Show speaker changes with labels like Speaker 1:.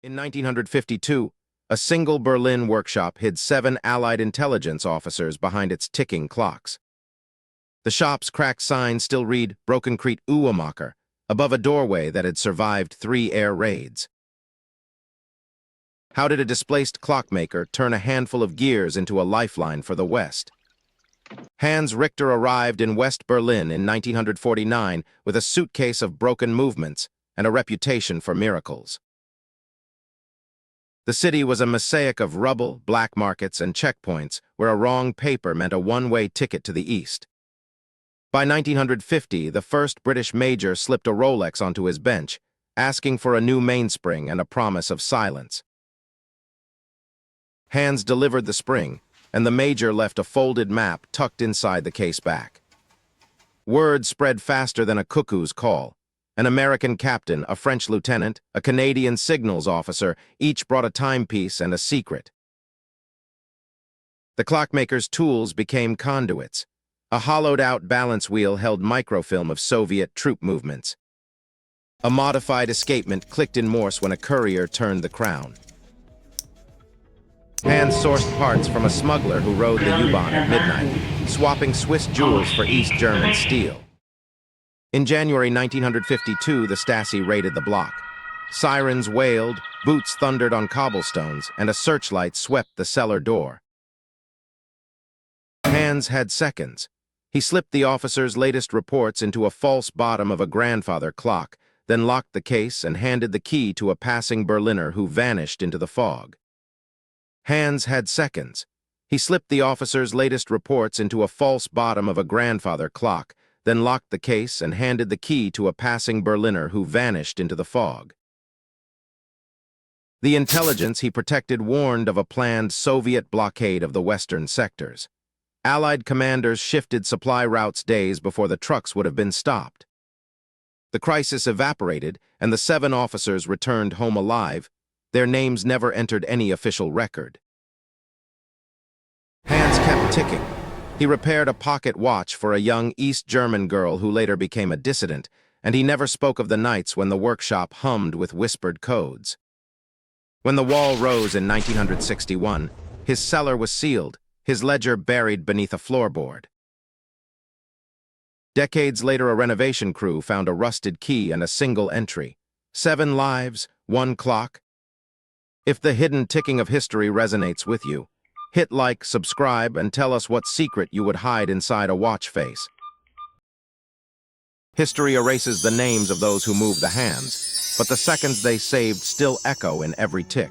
Speaker 1: In 1952, a single Berlin workshop hid 7 Allied intelligence officers behind its ticking clocks. The shop's cracked signs still read Brokencrete Uhrmacher above a doorway that had survived 3 air raids. How did a displaced clockmaker turn a handful of gears into a lifeline for the West? Hans Richter arrived in West Berlin in 1949 with a suitcase of broken movements and a reputation for miracles. The city was a mosaic of rubble, black markets, and checkpoints where a wrong paper meant a one-way ticket to the east. By 1950, the first British major slipped a Rolex onto his bench, asking for a new mainspring and a promise of silence. Hans delivered the spring, and the major left a folded map tucked inside the case back. Word spread faster than a cuckoo's call. An American captain, a French lieutenant, a Canadian signals officer, each brought a timepiece and a secret. The clockmaker's tools became conduits. A hollowed-out balance wheel held microfilm of Soviet troop movements. A modified escapement clicked in Morse when a courier turned the crown. Hans sourced parts from a smuggler who rode the U-Bahn at midnight, swapping Swiss jewels for East German steel. In January 1952, the Stasi raided the block. Sirens wailed, boots thundered on cobblestones, and a searchlight swept the cellar door. Hans had seconds. He slipped the officer's latest reports into a false bottom of a grandfather clock, then locked the case and handed the key to a passing Berliner who vanished into the fog. Hans had seconds. He slipped the officer's latest reports into a false bottom of a grandfather clock, then locked the case and handed the key to a passing Berliner who vanished into the fog. The intelligence he protected warned of a planned Soviet blockade of the western sectors. Allied commanders shifted supply routes days before the trucks would have been stopped. The crisis evaporated, and the 7 officers returned home alive. Their names never entered any official record. Hans kept ticking. He repaired a pocket watch for a young East German girl who later became a dissident, and he never spoke of the nights when the workshop hummed with whispered codes. When the wall rose in 1961, his cellar was sealed, his ledger buried beneath a floorboard. Decades later, a renovation crew found a rusted key and a single entry. 7 lives, 1 clock. If the hidden ticking of history resonates with you, hit like, subscribe, and tell us what secret you would hide inside a watch face. History erases the names of those who moved the hands, but the seconds they saved still echo in every tick.